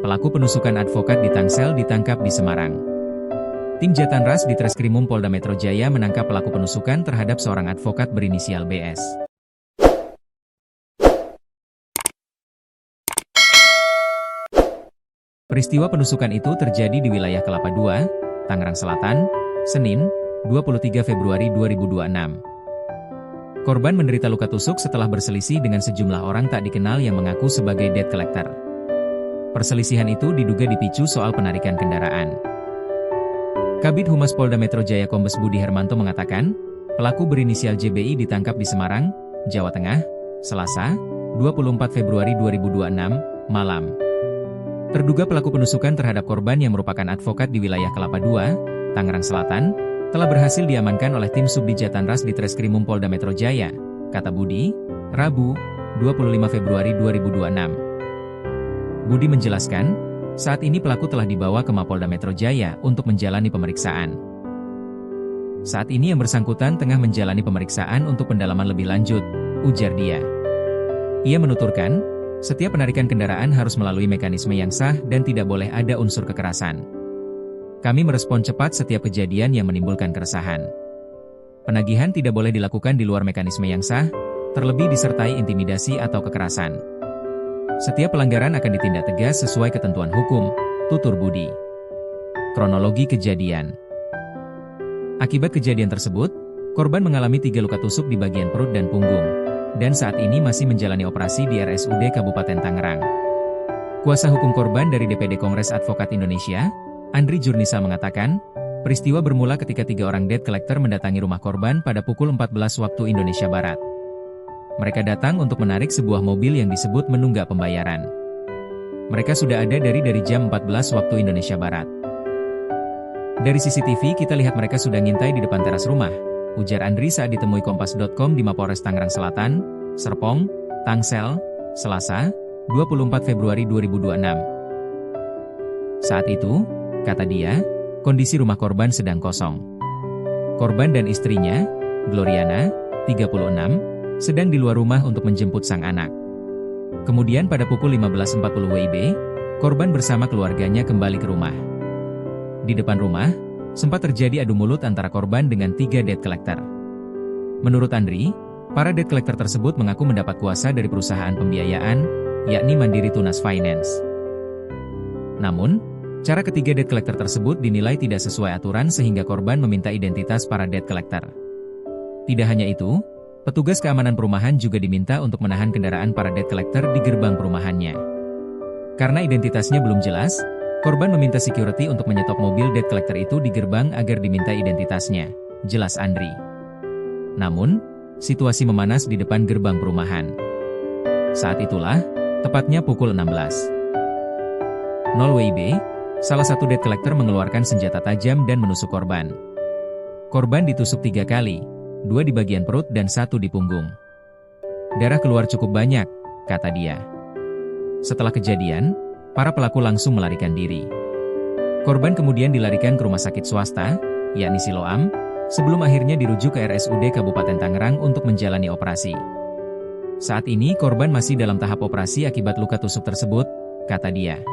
Pelaku penusukan advokat di Tangsel ditangkap di Semarang. Tim Jatanras di Treskrimum Polda Metro Jaya menangkap pelaku penusukan terhadap seorang advokat berinisial BS. Peristiwa penusukan itu terjadi di wilayah Kelapa II, Tangerang Selatan, Senin, 23 Februari 2026. Korban menderita luka tusuk setelah berselisih dengan sejumlah orang tak dikenal yang mengaku sebagai debt collector. Perselisihan itu diduga dipicu soal penarikan kendaraan. Kabid Humas Polda Metro Jaya Kombes Budi Hermanto mengatakan, pelaku berinisial JBI ditangkap di Semarang, Jawa Tengah, Selasa, 24 Februari 2026, malam. Terduga pelaku penusukan terhadap korban yang merupakan advokat di wilayah Kelapa II, Tangerang Selatan, telah berhasil diamankan oleh tim Subdit Jatanras di Treskrimum Polda Metro Jaya, kata Budi, Rabu, 25 Februari 2026. Budi menjelaskan, saat ini pelaku telah dibawa ke Mapolda Metro Jaya untuk menjalani pemeriksaan. Saat ini yang bersangkutan tengah menjalani pemeriksaan untuk pendalaman lebih lanjut, ujar dia. Ia menuturkan, setiap penarikan kendaraan harus melalui mekanisme yang sah dan tidak boleh ada unsur kekerasan. Kami merespon cepat setiap kejadian yang menimbulkan keresahan. Penagihan tidak boleh dilakukan di luar mekanisme yang sah, terlebih disertai intimidasi atau kekerasan. Setiap pelanggaran akan ditindak tegas sesuai ketentuan hukum, tutur Budi. Kronologi kejadian. Akibat kejadian tersebut, korban mengalami 3 luka tusuk di bagian perut dan punggung, dan saat ini masih menjalani operasi di RSUD Kabupaten Tangerang. Kuasa hukum korban dari DPD Kongres Advokat Indonesia, Andri Jurnisa mengatakan, peristiwa bermula ketika 3 orang debt collector mendatangi rumah korban pada pukul 14 waktu Indonesia Barat. Mereka datang untuk menarik sebuah mobil yang disebut menunggak pembayaran. Mereka sudah ada dari jam 14 waktu Indonesia Barat. Dari CCTV kita lihat mereka sudah ngintai di depan teras rumah, ujar Andri saat ditemui Kompas.com di Mapolres Tangerang Selatan, Serpong, Tangsel, Selasa, 24 Februari 2026. Saat itu, kata dia, kondisi rumah korban sedang kosong. Korban dan istrinya, Gloriana, 36, sedang di luar rumah untuk menjemput sang anak. Kemudian pada pukul 15.40 WIB, korban bersama keluarganya kembali ke rumah. Di depan rumah, sempat terjadi adu mulut antara korban dengan 3 debt collector. Menurut Andri, para debt collector tersebut mengaku mendapat kuasa dari perusahaan pembiayaan, yakni Mandiri Tunas Finance. Namun, cara ketiga debt collector tersebut dinilai tidak sesuai aturan sehingga korban meminta identitas para debt collector. Tidak hanya itu, petugas keamanan perumahan juga diminta untuk menahan kendaraan para debt collector di gerbang perumahannya. Karena identitasnya belum jelas, korban meminta security untuk menyetop mobil debt collector itu di gerbang agar diminta identitasnya, jelas Andri. Namun, situasi memanas di depan gerbang perumahan. Saat itulah, tepatnya pukul 16.00 WIB, salah satu debt collector mengeluarkan senjata tajam dan menusuk korban. Korban ditusuk 3 kali, 2 di bagian perut dan 1 di punggung. Darah keluar cukup banyak, kata dia. Setelah kejadian, para pelaku langsung melarikan diri. Korban kemudian dilarikan ke rumah sakit swasta, yakni Siloam, sebelum akhirnya dirujuk ke RSUD Kabupaten Tangerang untuk menjalani operasi. Saat ini korban masih dalam tahap operasi akibat luka tusuk tersebut, kata dia.